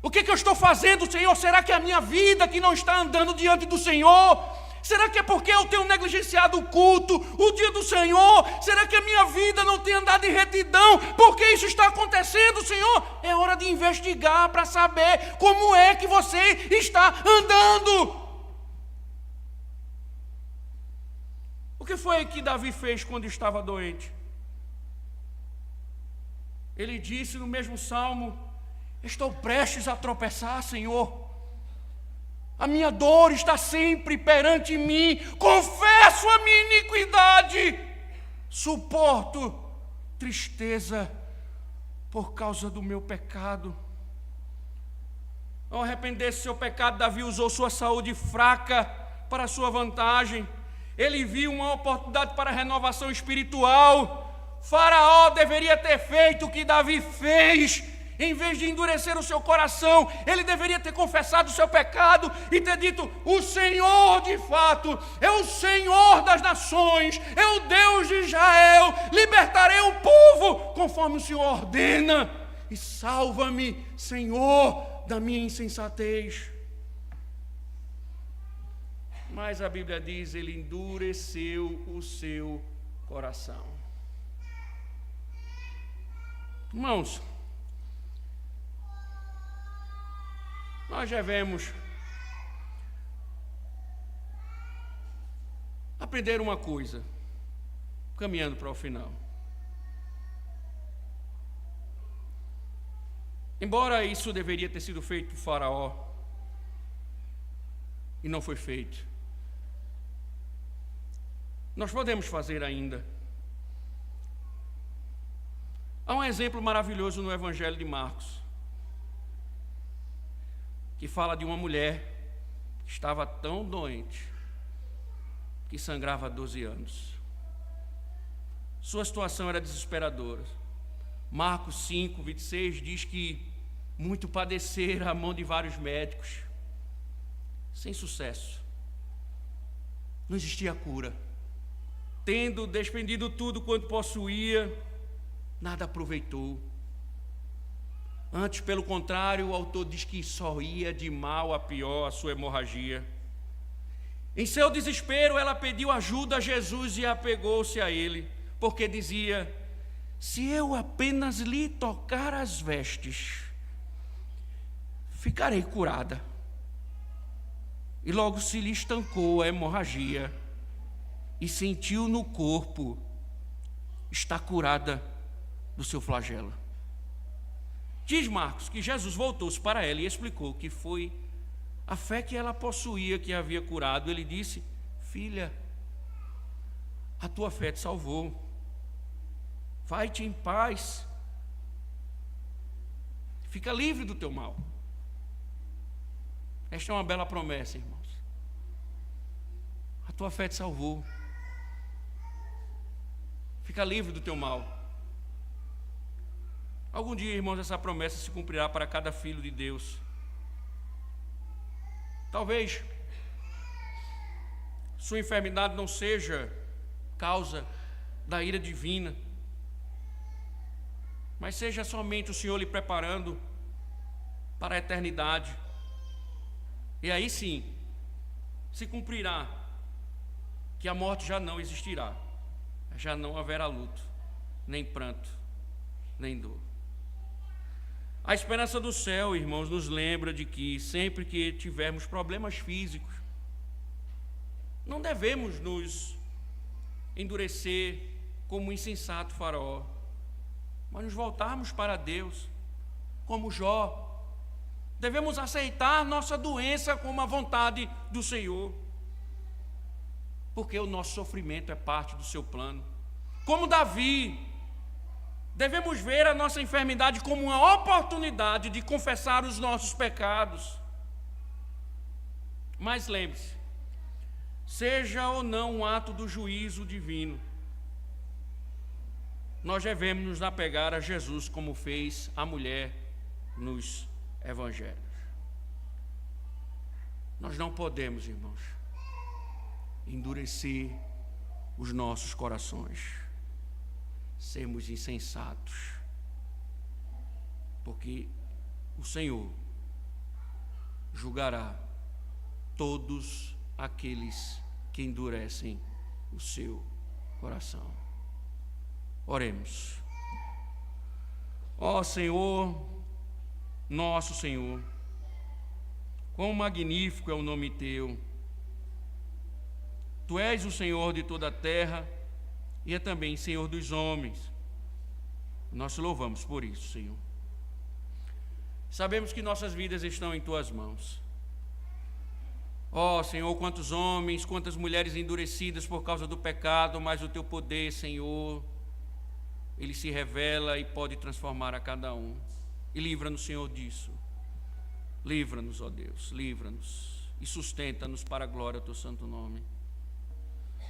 O que eu estou fazendo, Senhor? Será que é a minha vida que não está andando diante do Senhor? Será que é porque eu tenho negligenciado o culto, o dia do Senhor? Será que a minha vida não tem andado em retidão? Por que isso está acontecendo, Senhor? É hora de investigar para saber como é que você está andando. O que foi que Davi fez quando estava doente? Ele disse no mesmo salmo: estou prestes a tropeçar, Senhor. A minha dor está sempre perante mim, confesso a minha iniquidade, suporto tristeza por causa do meu pecado. Ao arrepender-se do seu pecado, Davi usou sua saúde fraca para sua vantagem. Ele viu uma oportunidade para renovação espiritual. Faraó deveria ter feito o que Davi fez. Em vez de endurecer o seu coração, ele deveria ter confessado o seu pecado e ter dito: o Senhor de fato é o Senhor das nações, é o Deus de Israel, libertarei o povo conforme o Senhor ordena, e salva-me, Senhor, da minha insensatez. Mas a Bíblia diz: ele endureceu o seu coração. Irmãos, nós devemos aprender uma coisa, caminhando para o final. Embora isso deveria ter sido feito por Faraó, e não foi feito, nós podemos fazer ainda. Há um exemplo maravilhoso no Evangelho de Marcos, que fala de uma mulher que estava tão doente que sangrava há 12 anos. Sua situação era desesperadora. Marcos 5, 26 diz que muito padecera à mão de vários médicos, sem sucesso. Não existia cura. Tendo despendido tudo quanto possuía, nada aproveitou. Antes, pelo contrário, o autor diz que só ia de mal a pior a sua hemorragia. Em seu desespero, ela pediu ajuda a Jesus e apegou-se a ele, porque dizia: se eu apenas lhe tocar as vestes, ficarei curada. E logo se lhe estancou a hemorragia e sentiu no corpo: está curada do seu flagelo. Diz Marcos que Jesus voltou-se para ela e explicou que foi a fé que ela possuía que a havia curado. Ele disse: filha, a tua fé te salvou. Vai-te em paz. Fica livre do teu mal. Esta é uma bela promessa, irmãos. A tua fé te salvou. Fica livre do teu mal. Algum dia, irmãos, essa promessa se cumprirá para cada filho de Deus. Talvez sua enfermidade não seja causa da ira divina, mas seja somente o Senhor lhe preparando para a eternidade. E aí sim, se cumprirá que a morte já não existirá, já não haverá luto, nem pranto, nem dor. A esperança do céu, irmãos, nos lembra de que sempre que tivermos problemas físicos, não devemos nos endurecer como um insensato Faraó, mas nos voltarmos para Deus, como Jó. Devemos aceitar nossa doença como a vontade do Senhor, porque o nosso sofrimento é parte do seu plano. Como Davi, devemos ver a nossa enfermidade como uma oportunidade de confessar os nossos pecados. Mas lembre-se, seja ou não um ato do juízo divino, nós devemos nos apegar a Jesus como fez a mulher nos evangelhos. Nós não podemos, irmãos, endurecer os nossos corações, sermos insensatos, porque o Senhor julgará todos aqueles que endurecem o seu coração. Oremos. Ó Senhor, nosso Senhor, quão magnífico é o nome Teu. Tu és o Senhor de toda a terra e é também Senhor dos homens. Nós te louvamos por isso, Senhor. Sabemos que nossas vidas estão em Tuas mãos. Ó Senhor, quantos homens, quantas mulheres endurecidas por causa do pecado, mas o Teu poder, Senhor, Ele se revela e pode transformar a cada um. E livra-nos, Senhor, disso. Livra-nos, ó Deus, livra-nos e sustenta-nos para a glória do teu santo nome.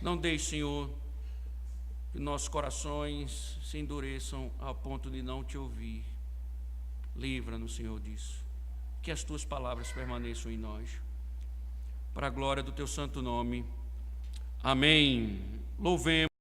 Não deixe, Senhor, que nossos corações se endureçam ao ponto de não te ouvir. Livra-nos, Senhor, disso. Que as tuas palavras permaneçam em nós. Para a glória do teu santo nome. Amém. Louvemos.